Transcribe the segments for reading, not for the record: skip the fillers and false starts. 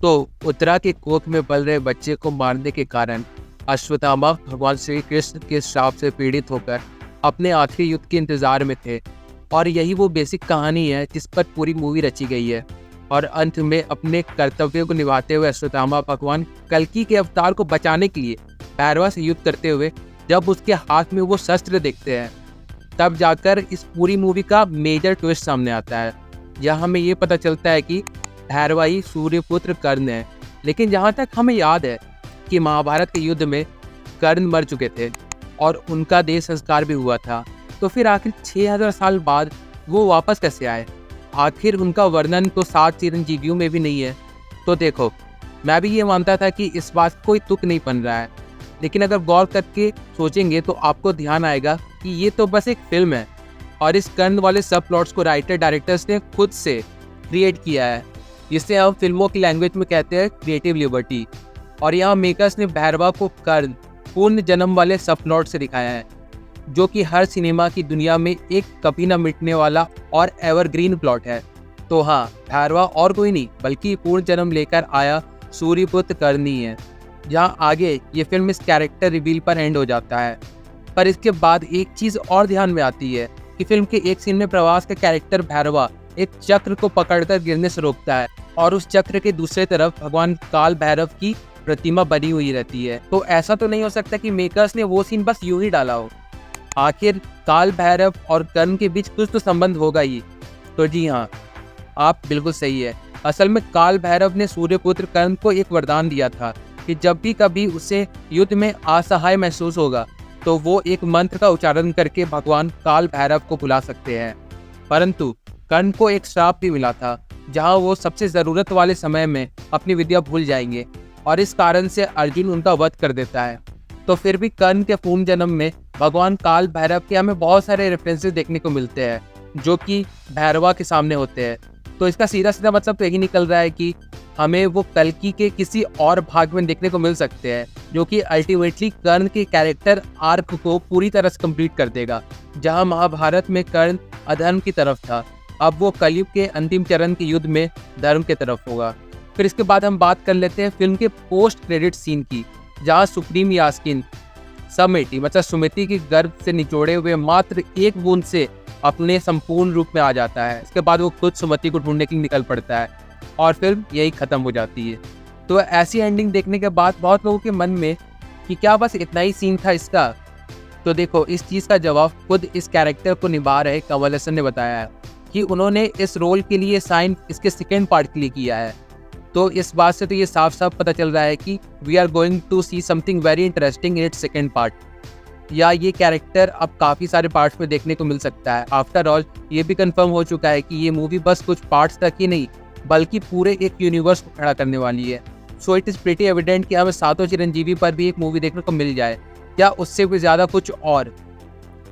तो उत्तरा के कोख में पल रहे बच्चे को मारने के कारण अश्वत्थामा भगवान श्री कृष्ण के श्राप से पीड़ित होकर अपने आखिरी युद्ध के इंतजार में थे। और यही वो बेसिक कहानी है जिस पर पूरी मूवी रची गई है। और अंत में अपने कर्तव्यों को निभाते हुए अश्वत्थामा भगवान कल्कि के अवतार को बचाने के लिए भैरवा से युद्ध करते हुए जब उसके हाथ में वो शस्त्र देखते हैं, तब जाकर इस पूरी मूवी का मेजर ट्विस्ट सामने आता है। यहाँ हमें ये पता चलता है कि भैरवा ही सूर्यपुत्र कर्ण है। लेकिन जहाँ तक हमें याद है कि महाभारत के युद्ध में कर्ण मर चुके थे और उनका देह संस्कार भी हुआ था, तो फिर आखिर 6000 साल बाद वो वापस कैसे आए? आखिर उनका वर्णन तो 7 चिरंजीवियों में भी नहीं है। तो देखो, मैं भी ये मानता था कि इस बात कोई तुक नहीं बन रहा है, लेकिन अगर गौर करके सोचेंगे तो आपको ध्यान आएगा कि ये तो बस एक फिल्म है और इस कर्ण वाले सब प्लॉट्स को राइटर डायरेक्टर्स ने खुद से क्रिएट किया है, जिसे हम फिल्मों की लैंग्वेज में कहते हैं क्रिएटिव लिबर्टी। और यहाँ मेकर्स ने भैरवा को कर्ण पूर्ण जन्म वाले सब प्लॉट से दिखाया है, जो कि हर सिनेमा की दुनिया में एक कभी न मिटने वाला और एवरग्रीन प्लॉट है। तो हाँ, भैरवा और कोई नहीं बल्कि पूर्ण जन्म लेकर आया सूर्यपुत्र कर्ण ही है। जहाँ आगे ये फिल्म इस कैरेक्टर रिवील पर एंड हो जाता है। पर इसके बाद एक चीज़ और ध्यान में आती है कि फिल्म के एक सीन में प्रवास का कैरेक्टर भैरवा एक चक्र को पकड़कर गिरने से रोकता है और उस चक्र के दूसरे तरफ भगवान काल भैरव की प्रतिमा बनी हुई रहती है। तो ऐसा तो नहीं हो सकता कि मेकर्स ने वो सीन बस यूं ही डाला हो। आखिर काल भैरव और कर्ण के बीच कुछ तो संबंध होगा ही। तो जी हाँ, आप बिल्कुल सही है। असल में काल भैरव ने सूर्यपुत्र कर्ण को एक वरदान दिया था कि जब भी कभी उसे युद्ध में असहाय महसूस होगा तो वो एक मंत्र का उच्चारण करके भगवान काल भैरव को बुला सकते हैं। परंतु कर्ण को एक श्राप भी मिला था, जहां वो सबसे ज़रूरत वाले समय में अपनी विद्या भूल जाएंगे और इस कारण से अर्जुन उनका वध कर देता है। तो फिर भी कर्ण के पूर्ण जन्म में भगवान काल भैरव के हमें बहुत सारे रेफरेंसेस देखने को मिलते हैं जो कि भैरवा के सामने होते हैं। तो इसका सीधा सीधा मतलब तो यही निकल रहा है कि हमें वो कल्कि के किसी और भाग में देखने को मिल सकते हैं, जो कि अल्टीमेटली कर्ण के कैरेक्टर आर्क को पूरी तरह से कंप्लीट कर देगा। जहां महाभारत में कर्ण अधर्म की तरफ था, अब वो कलयुग के अंतिम चरण के युद्ध में धर्म के तरफ होगा। फिर इसके बाद हम बात कर लेते हैं फिल्म के पोस्ट क्रेडिट सीन की, जहाँ सुप्रीम यास्किन समेटी मतलब सुमिति के गर्भ से निचोड़े हुए मात्र एक बूंद से अपने संपूर्ण रूप में आ जाता है। इसके बाद वो खुद सुमति को ढूंढने के लिए निकल पड़ता है और फिल्म यही खत्म हो जाती है। तो ऐसी एंडिंग देखने के बाद बहुत लोगों के मन में कि क्या बस इतना ही सीन था इसका? तो देखो, इस चीज़ का जवाब खुद इस कैरेक्टर को निभा रहे कमल हसन ने बताया है कि उन्होंने इस रोल के लिए साइन इसके सेकेंड पार्ट के लिए किया है। तो इस बात से तो ये साफ साफ पता चल रहा है कि we are going to see something very interesting in its second part, या ये कैरेक्टर अब काफ़ी सारे पार्ट्स में देखने को मिल सकता है। आफ्टर ऑल ये भी कंफर्म हो चुका है कि ये मूवी बस कुछ पार्ट्स तक ही नहीं बल्कि पूरे एक यूनिवर्स को खड़ा करने वाली है। So it is pretty evident कि हमें सातों चिरंजीवी पर भी एक मूवी देखने को मिल जाए या उससे भी ज़्यादा कुछ और।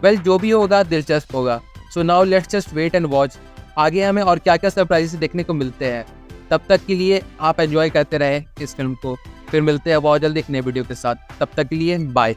वेल, जो भी होगा दिलचस्प होगा। So now let's just wait and watch आगे हमें और क्या क्या सरप्राइजेस देखने को मिलते हैं। तब तक के लिए आप एंजॉय करते रहे इस फिल्म को। फिर मिलते हैं बहुत जल्द एक नए वीडियो के साथ। तब तक के लिए बाय।